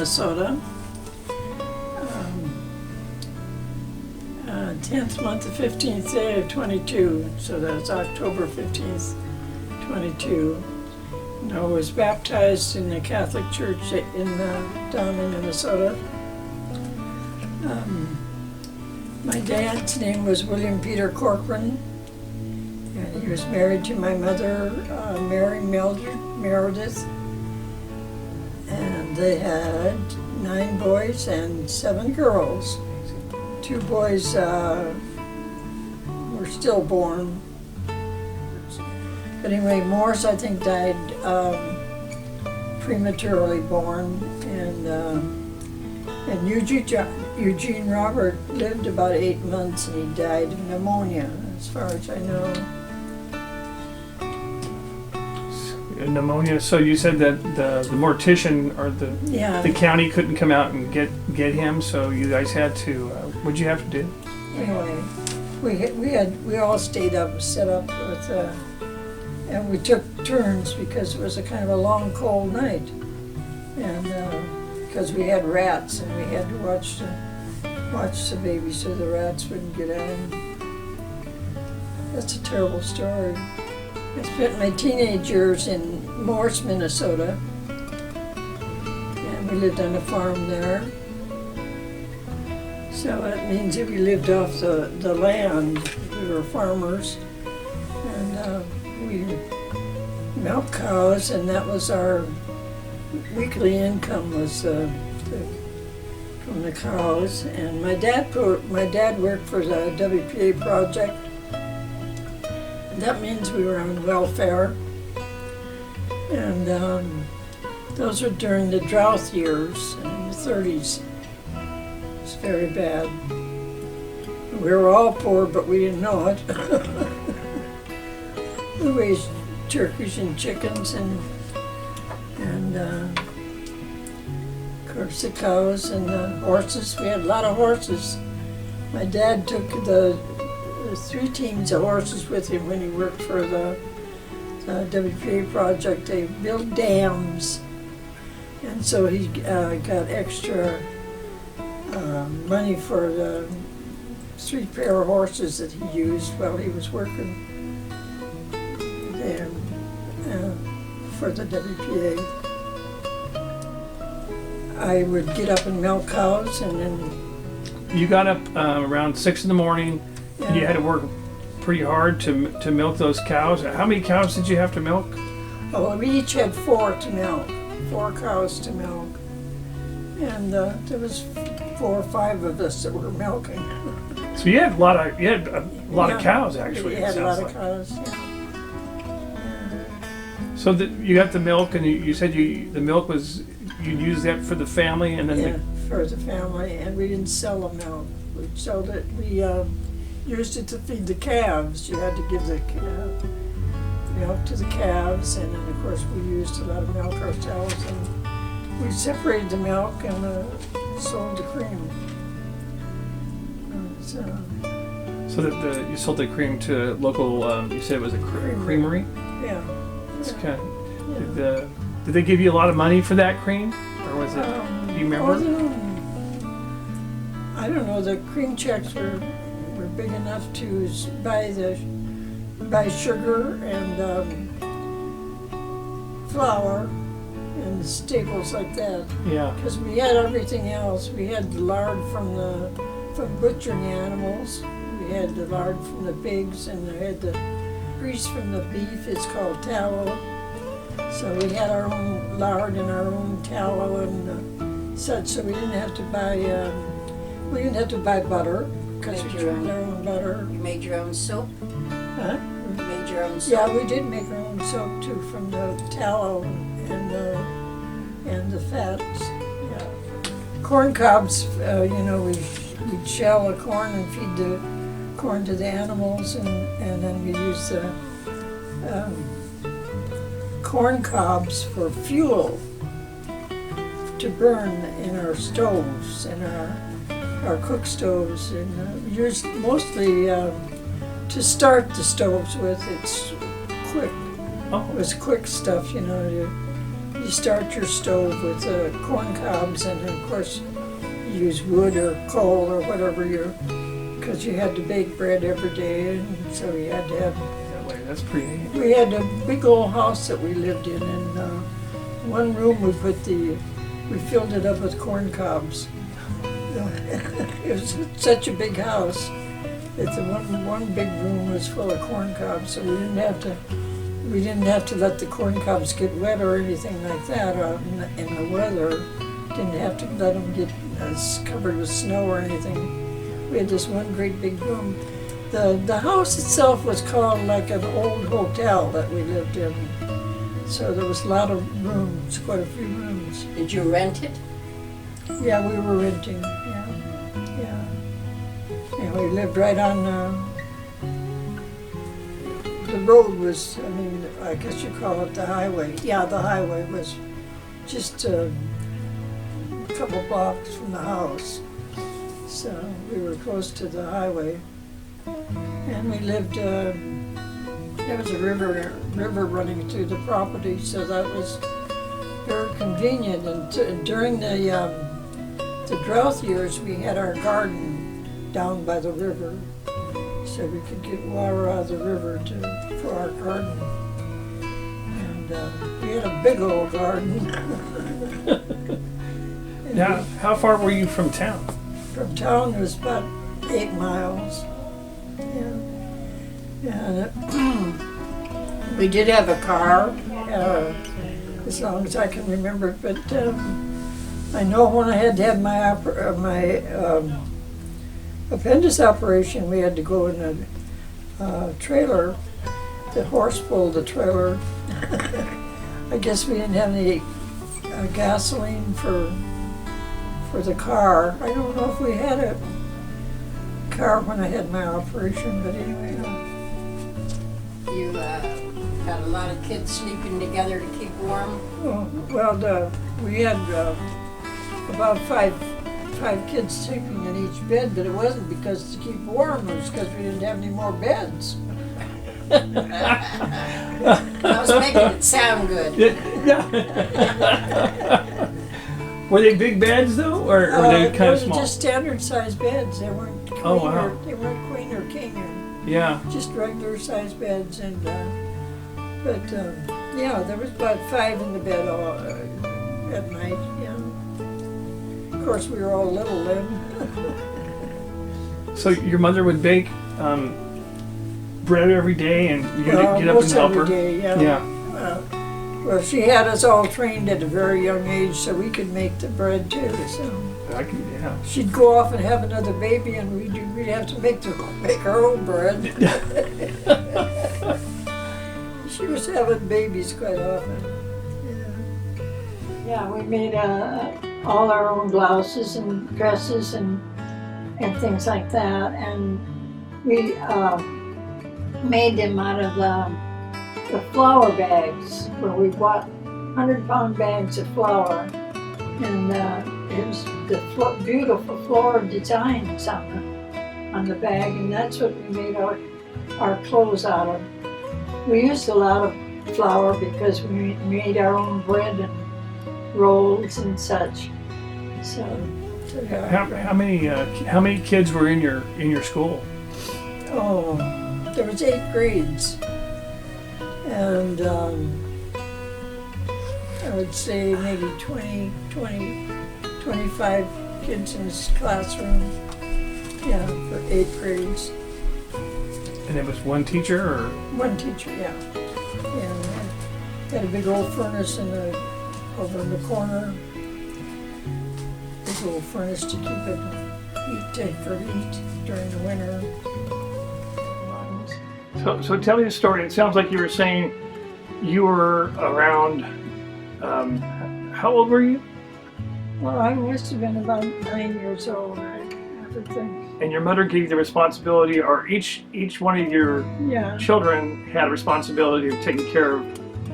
Minesotta. 10th month, the 15th day of 22, so that's October 15th, 22. And I was baptized in the Catholic Church down in Minnesota. My dad's name was William Peter Corcoran, and he was married to my mother, Mary Meredith, and they had 9 boys and 7 girls. 2 boys were stillborn. But anyway, Morris, I think, died prematurely born, and Eugene Robert lived about 8 months, and he died of pneumonia, as far as I know. Pneumonia. So you said that the mortician or the county couldn't come out and get him, so you guys had to. What'd you have to do? Anyway, we all stayed up, set up with, and we took turns because it was a kind of a long, cold night, and because we had rats, and we had to watch the baby so the rats wouldn't get in. That's a terrible story. I spent my teenage years in Morris, Minnesota, and we lived on a farm there. So that means that we lived off the land. We were farmers, and we milked cows, and that was our weekly income was from the cows. And my dad worked for the WPA project. That means we were on welfare, and those were during the drought years in the 30s. It's very bad. We were all poor, but we didn't know it. We raised turkeys and chickens, and of course the cows and the horses. We had a lot of horses. My dad took the 3 teams of horses with him when he worked for the WPA project. They built dams, and so he got extra money for the 3 pair of horses that he used while he was working there for the WPA. I would get up and milk cows, and then... You got up around 6 in the morning. Yeah. You had to work pretty hard to milk those cows. How many cows did you have to milk? Oh, well, we each had 4 to milk, 4 cows to milk. And there was 4 or 5 of us that were milking. So you had a lot of cows, actually. We had a lot of cows, yeah. So you got the milk, and you said the milk was, you used that for the family, and then... Yeah, for the family, and we didn't sell the milk. We sold it, we used it to feed the calves. You had to give the milk to the calves, and then of course we used a lot of milk ourselves, and we separated the milk and sold the cream. So that you sold the cream to local, you said it was a creamery? Yeah. Okay. Yeah. Did they give you a lot of money for that cream? Or was it, do you remember? I don't know, the cream checks were big enough to buy sugar and flour and staples like that. Yeah. Because we had everything else. We had the lard from butchering animals. We had the lard from the pigs, and we had the grease from the beef. It's called tallow. So we had our own lard and our own tallow and such. So we didn't have to buy butter. Because we turned our own butter. You made your own soap? Huh? You made your own soap? Yeah, we did make our own soap too, from the tallow and the fats. Yeah. Corn cobs, we'd shell the corn and feed the corn to the animals, and then we use the corn cobs for fuel to burn in our stoves and our cook stoves, and used mostly to start the stoves with. It's quick. Oh. It was quick stuff, you you start your stove with corn cobs, and then of course you use wood or coal or whatever because you had to bake bread every day, and so you had to have. That way, that's pretty neat. We had a big old house that we lived in, and one room we filled it up with corn cobs. It was such a big house that the one big room was full of corn cobs, so we didn't have to let the corn cobs get wet or anything like that in the weather. Didn't have to let them get covered with snow or anything. We had this one great big room. The house itself was called like an old hotel that we lived in. So there was a lot of rooms, quite a few rooms. Did you rent it? Yeah, we were renting, yeah. And we lived right on, the road was, I guess you call it the highway. Yeah, the highway was just a couple blocks from the house. So we were close to the highway. And we lived, there was a river running through the property, so that was very convenient. And during the drought years, we had our garden down by the river, so we could get water out of the river for our garden. And we had a big old garden. Now, how far were you from town? From town, it was about 8 miles. Yeah. And we did have a car, as long as I can remember. But I know when I had to have my appendix operation, we had to go in a trailer. The horse pulled the trailer. I guess we didn't have any gasoline for the car. I don't know if we had a car when I had my operation, but anyway. You had a lot of kids sleeping together to keep warm? Oh, well, we had about five kids sleeping in each bed, but it wasn't because to keep warm, it was because we didn't have any more beds. I was making it sound good. Were they big beds though, or were they kind of small? Just standard sized beds. They weren't queen they weren't queen or king or just regular sized beds. And there was about 5 in the bed at night. Yeah. Of course, we were all little then. So your mother would bake bread every day, and you had to get up and help her. Every day, yeah. Well, she had us all trained at a very young age, so we could make the bread too. So she'd go off and have another baby, and we'd have to make our own bread. She was having babies quite often. Yeah, we made all our own blouses and dresses and things like that, and we made them out of the flour bags, where we bought 100-pound bags of flour, and it was the beautiful floral designs on the bag, and that's what we made our clothes out of. We used a lot of flour because we made our own bread and rolls and such. So how many kids were in your school? Oh, there was 8 grades. And I would say maybe 20, 25 kids in this classroom. Yeah, for 8 grades. And it was one teacher, or? One teacher, yeah. And had a big old furnace over in the corner. Big old furnace to keep it for heat during the winter. So tell me the story. It sounds like you were saying you were around, how old were you? Well, I must have been about 9 years old, I would think. And your mother gave you the responsibility, or each one of your children had a responsibility of taking care of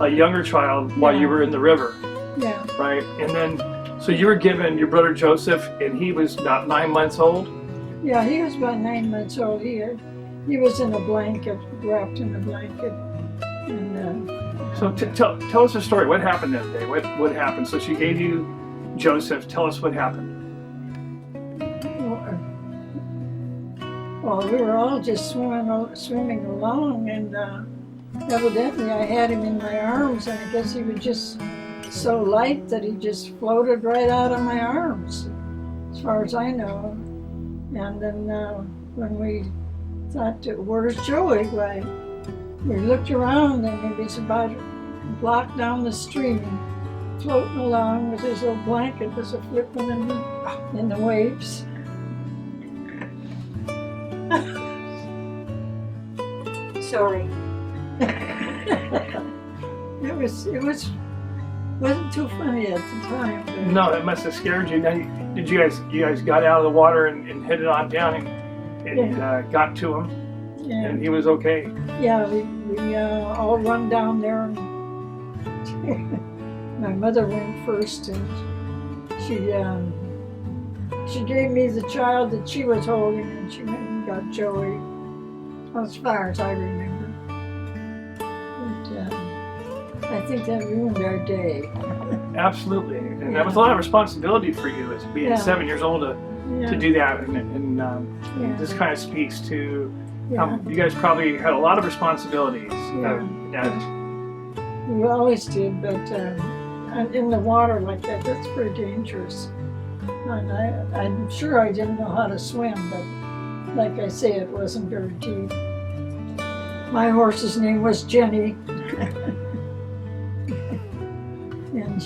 a younger child while you were in the river. Yeah. Right? And then, so you were given your brother Joseph, and he was about 9 months old? Yeah, he was about 9 months old. He was in a blanket, wrapped in a blanket, and So tell us the story. What happened that day? What happened? So she gave you Joseph. Tell us what happened. Well, we were all just swimming along, and evidently I had him in my arms, and I guess he was just so light that he just floated right out of my arms, as far as I know. And then when we thought, where's Joey? Why, we looked around, and he was about a block down the stream, floating along with his little blanket was flipping in the waves. Sorry. It wasn't too funny at the time. But no, that must have scared you. Now, did you guys got out of the water and headed on down and got to him, and he was okay? Yeah, we all run down there, and my mother went first, and she gave me the child that she was holding, and she went and got Joey, as far as I remember. But I think that ruined our day. Absolutely, and that was a lot of responsibility for you as being 7 years old to do that, and this kind of speaks to you guys probably had a lot of responsibilities. We always did, but in the water like that, that's pretty dangerous. And I'm sure I didn't know how to swim, but like I say, it wasn't very deep. My horse's name was Jenny. And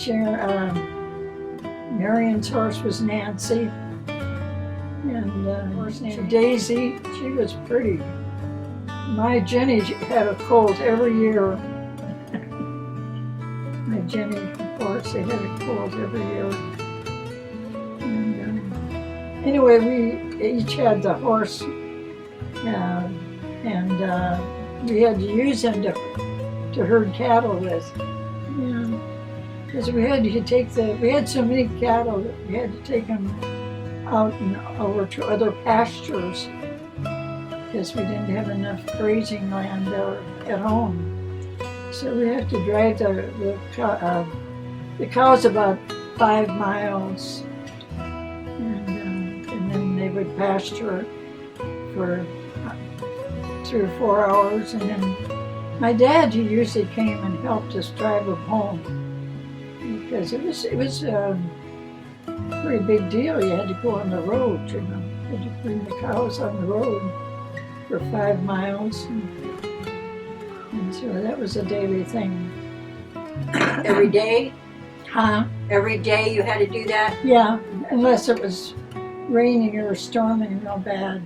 Marion's horse was Nancy. And horse named Daisy. She was pretty. My Jenny had a colt every year. My Jenny horse, they had a colt every year. And anyway, we each had the horse, and we had to use him to herd cattle with. Because we had so many cattle that we had to take them out and over to other pastures because we didn't have enough grazing land at home. So we had to drive the cows about 5 miles, and then they would pasture for 3 or 4 hours, and then my dad, he usually came and helped us drive them home because it was a pretty big deal. You had to go on the road, you know. You had to bring the cows on the road for 5 miles, and so that was a daily thing. Every day? Huh? Every day you had to do that? Yeah, unless it was raining or storming real bad.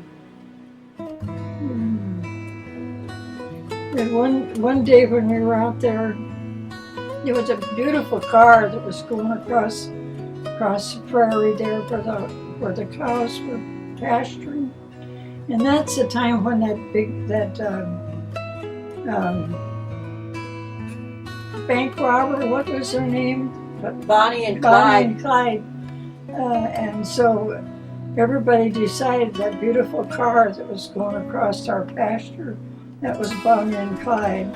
And one day when we were out there, there was a beautiful car that was going across the prairie there where the cows were pasturing. And that's the time when that bank robber, what was her name? Bonnie and Clyde. And so everybody decided that beautiful car that was going across our pasture, that was Bonnie and Clyde.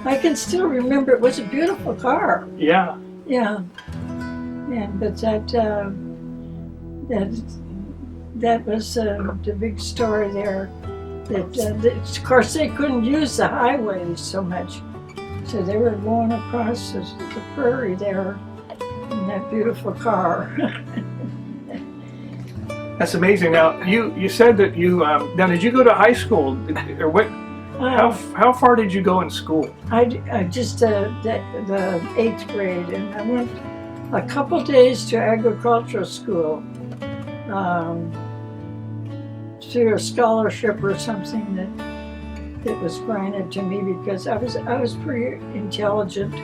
I can still remember, it was a beautiful car. Yeah. Yeah. But that was the big story there. That of course they couldn't use the highways so much, so they were going across the prairie there in that beautiful car. That's amazing. Now you said that you now did you go to high school or what? How far did you go in school? I just the 8th grade, and I went a couple days to agricultural school through a scholarship or something that was granted to me because I was pretty intelligent.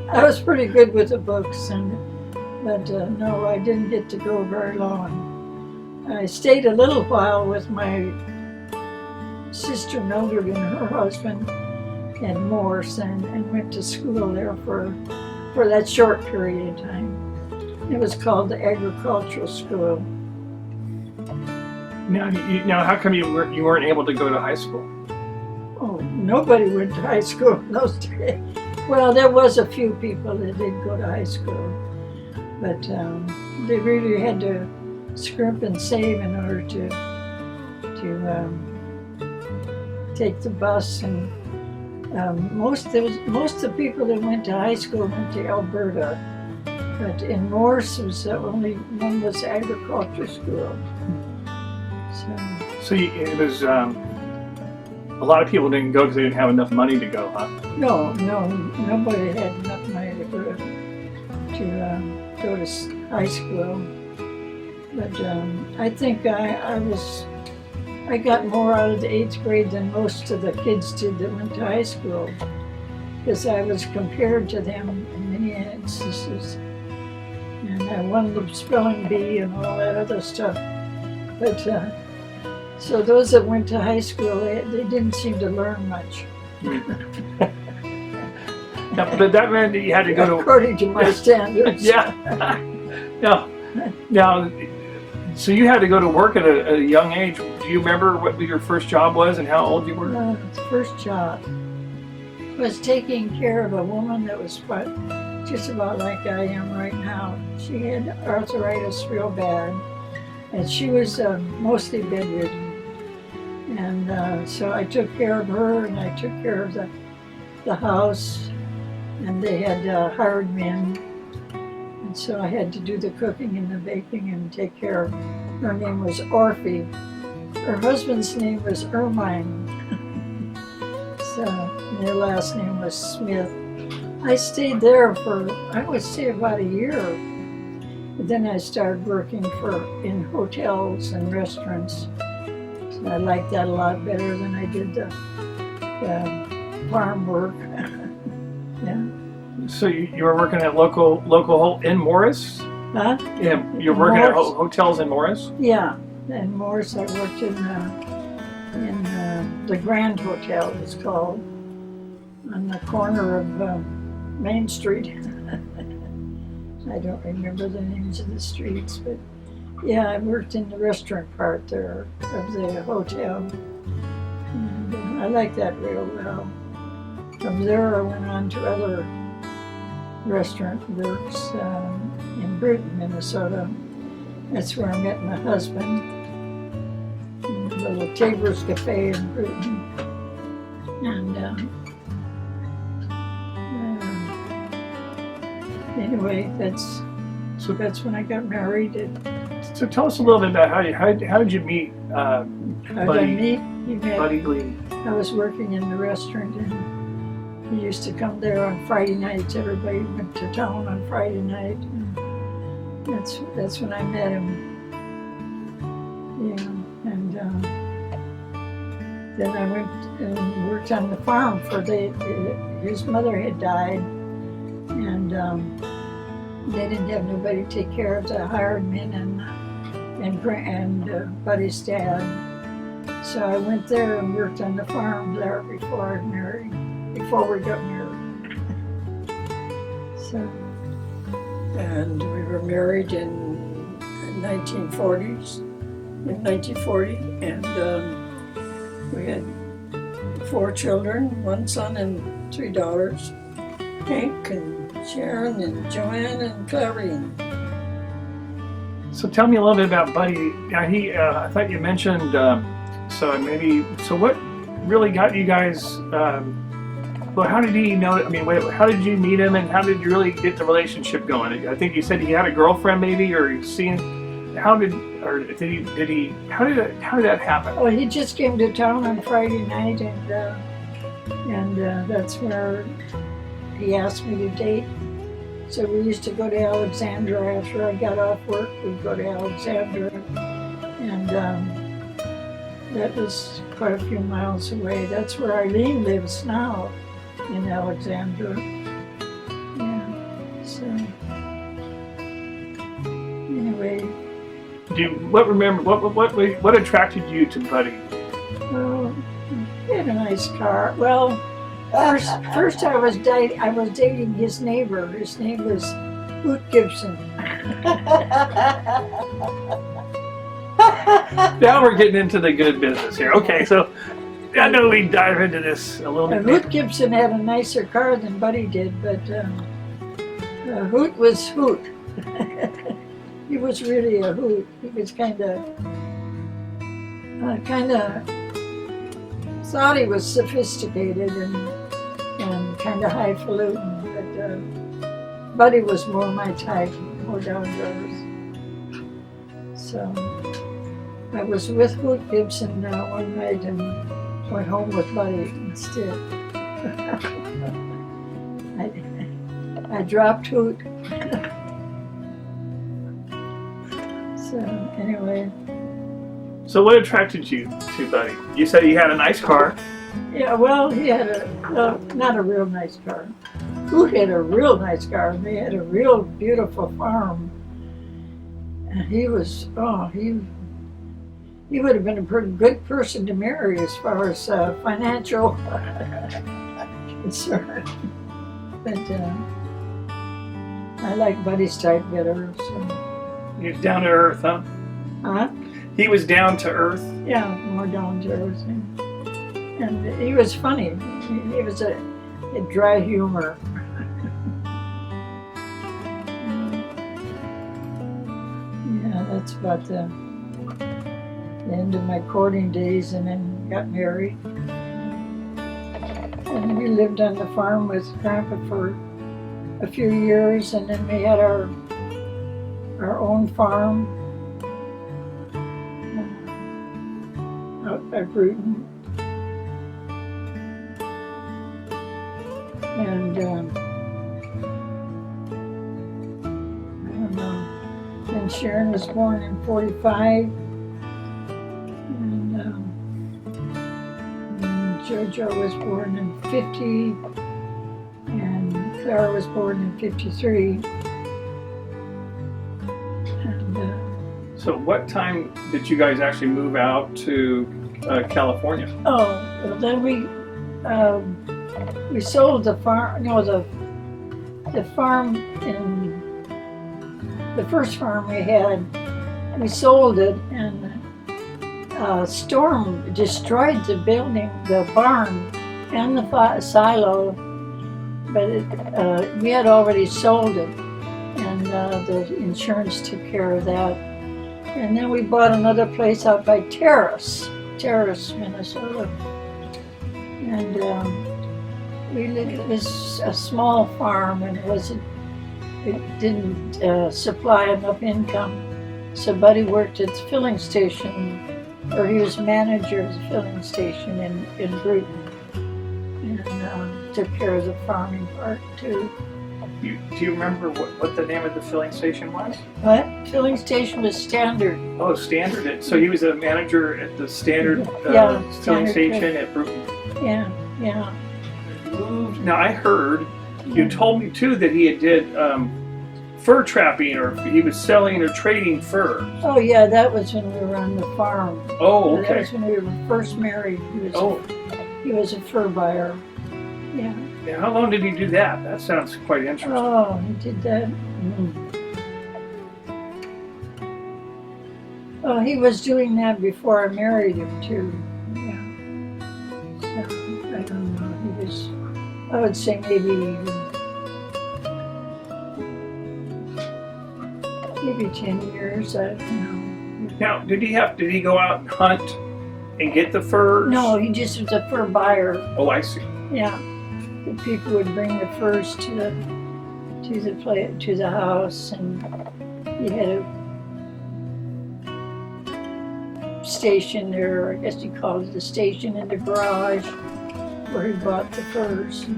I was pretty good with the books, but no, I didn't get to go very long. I stayed a little while with my sister Mildred and her husband and Morse, and went to school there for that short period of time. It was called the agricultural school. Now, how come you weren't able to go to high school? Oh, nobody went to high school in those days. Well, there was a few people that did go to high school, but they really had to scrimp and save in order to take the bus. And most of the people that went to high school went to Alberta, but in Morse was the only one was agriculture school. So it was. A lot of people didn't go because they didn't have enough money to go, huh? No, nobody had enough money to go to high school. But I think I got more out of the 8th grade than most of the kids did that went to high school, because I was compared to them in many instances, and I won the spelling bee and all that other stuff. But so those that went to high school, they didn't seem to learn much. But that meant that you had to go to... According to my standards. Yeah. Now, so you had to go to work at a young age. Do you remember what your first job was and how old you were? The first job was taking care of a woman that was just about like I am right now. She had arthritis real bad, and she was mostly bedridden. And so I took care of her, and I took care of the house, and they had hired men, and so I had to do the cooking and the baking and take care of. Her name was Orphy. Her husband's name was Ermine. So their last name was Smith. I stayed there for, I would say, about a year. But then I started working in hotels and restaurants. So I liked that a lot better than I did the farm work. Yeah. So you were working at local in Morris? Huh? Yeah, you were working at hotels in Morris? Yeah, in Morris I worked in the Grand Hotel, it's called, on the corner of Main Street. I don't remember the names of the streets, but yeah, I worked in the restaurant part there of the hotel. And I liked that real well. From there I went on to other restaurant works in Bruton, Minesotta. That's where I met my husband. In the little Tabor's Cafe in Bruton. And anyway, that's when I got married. So tell us a little bit about how did you meet Buddy Glee? I was working in the restaurant, and he used to come there on Friday nights. Everybody went to town on Friday night. And that's when I met him. Yeah, and then I went and worked on the farm his mother had died, and they didn't have nobody to take care of the hired men and Buddy's dad. So I went there and worked on the farm there before we got married. So. And we were married in 1940, and we had 4 children, 1 son and 3 daughters, Hank and Sharon and Joanne and Clarine. So tell me a little bit about Buddy. I thought you mentioned, so what really got you guys, well, how did he know, how did you meet him, and how did you really get the relationship going? I think you said he had a girlfriend maybe, or you seen, how did that happen? Well, he just came to town on Friday night, and that's where he asked me to date. So we used to go to Alexandra after I got off work. We'd go to Alexandra, and that was quite a few miles away. That's where Irene lives now, in Alexandra. Yeah. So anyway. What attracted you to Buddy? Well, he had a nice car. Well, first I was dating his neighbor. His name was Hoot Gibson. Now we're getting into the good business here. Okay, so I know we dive into this a little bit. Hoot Gibson had a nicer car than Buddy did, but Hoot was Hoot. He was really a hoot. He was kind of thought he was sophisticated and kind of highfalutin, but Buddy was more my type, more down to earth. So I was with Hoot Gibson one night and went home with Buddy instead. I dropped Hoot. So anyway. So what attracted you to Buddy? You said he had a nice car. Yeah, well, he had not a real nice car. Hoot had a real nice car, and they had a real beautiful farm. And he was, he would have been a pretty good person to marry as far as financial concern. But I like Buddy's type better. So. He was down to earth, huh? Huh? He was down to earth? Yeah, more down to earth. And he was funny. He was a dry humor. Yeah, that's about the end of my courting days, and then got married. And we lived on the farm with Grandpa for a few years, and then we had our own farm out by Bruton. And I don't know. And Sharon was born in 45, and Jojo was born in 50, and Clara was born in 53. So what time did you guys actually move out to California? Oh, well, then we sold the farm. No, the farm in the first farm we had. We sold it, and a storm destroyed the building, the barn, and the silo. But we had already sold it, and the insurance took care of that. And then we bought another place out by Terrace, Minnesota. And it was a small farm, and it didn't supply enough income. So Buddy worked at the filling station, or he was manager of the filling station in Bruton, and took care of the farming part too. Do you remember what the name of the filling station was? What? Filling station was Standard. Oh, Standard. So he was a manager at the Standard filling station at Bruton. Yeah, yeah. Now I heard, you told me too that he did fur trapping, or he was selling or trading furs. Oh yeah, that was when we were on the farm. Oh, okay. That was when we were first married. He was a fur buyer. Yeah. Yeah, how long did he do that? That sounds quite interesting. Oh, he did that. Oh, he was doing that before I married him too. Yeah. So I don't know. He was. I would say maybe 10 years. I don't know. Now, did he go out and hunt and get the furs? No, he just was a fur buyer. Oh, I see. Yeah. The people would bring the furs to the house, and he had a station there. I guess he called it a station in the garage where he bought the furs. And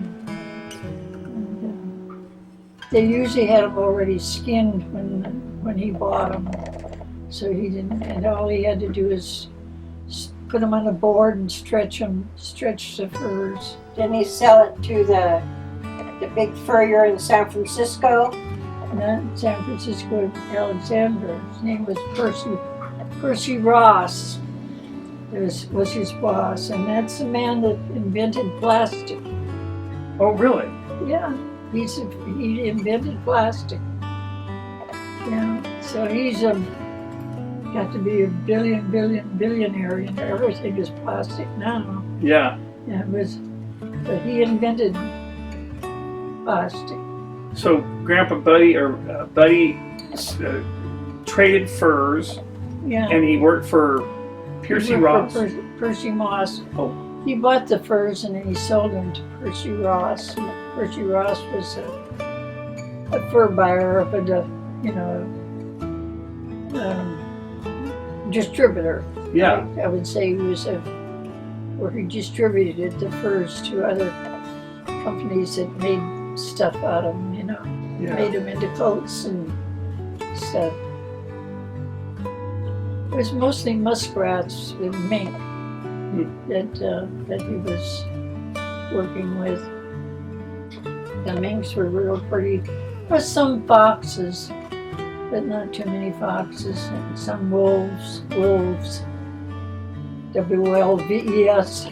they usually had them already skinned when he bought them, so he didn't. And all he had to do is put them on a board and stretch the furs. Didn't he sell it to the big furrier in San Francisco? Not in San Francisco, Alexander. His name was Percy Ross. Was his boss, and that's the man that invented plastic. Oh, really? Yeah, he invented plastic. Yeah, so he's got to be a billionaire. You know, everything is plastic now. Yeah. Yeah, but he invented plastic. So Grandpa Buddy traded furs, Yeah. and he worked for Percy Ross. Percy Moss. Oh. He bought the furs and then he sold them to Percy Ross. Percy Ross was a fur buyer, but distributor. Yeah. I would say he was where he distributed the furs to other companies that made stuff out of them, Yeah. made them into coats and stuff. It was mostly muskrats with mink that he was working with. The minks were real pretty. There was some foxes, but not too many foxes, and some wolves. W-O-L-V-E-S.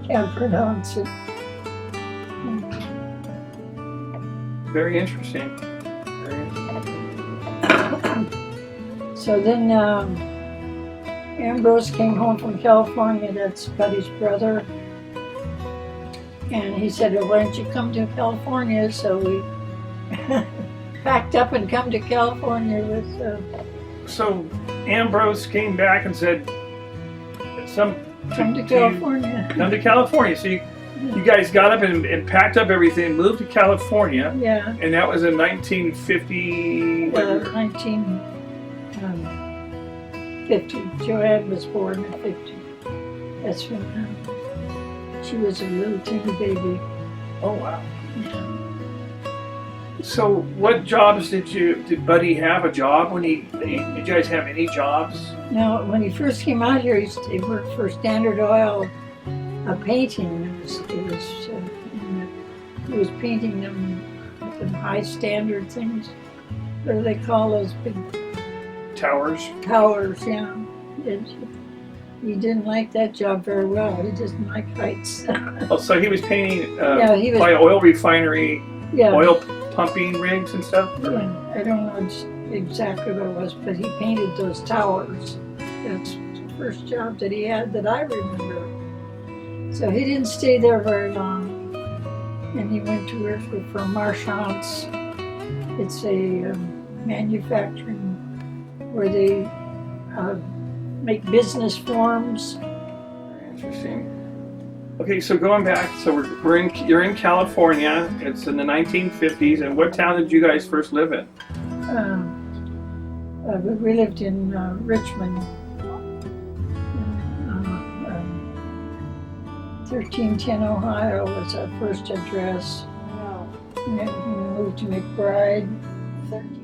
Can't pronounce it. Very interesting. So then Ambrose came home from California, that's Buddy's brother, and he said, well, why don't you come to California? So we packed up and come to California with... So Ambrose came back and said, come to California. So you guys got up and packed up everything, moved to California. Yeah. And that was in 1950. 1950. Joanne was born in 50. That's when she was a little teeny baby. Oh wow. Yeah. So what jobs did Buddy have a job when did you guys have any jobs? No, when he first came out here, he worked for Standard Oil, painting. He was painting them high standard things. What do they call those big Towers? towers? Yeah. He didn't like that job very well. He doesn't like heights. Oh, so he was painting he was, by oil refinery, yeah. oil pumping rigs and stuff? Yeah, I don't know exactly what it was, but he painted those towers. That's the first job that he had that I remember. So he didn't stay there very long, and he went to work for Marchand's. It's a manufacturing where they make business forms. Interesting. Okay, so going back, so you're in California. It's in the 1950s, and what town did you guys first live in? We lived in Richmond, 1310 Ohio was our first address. No, And then we moved to McBride. 13.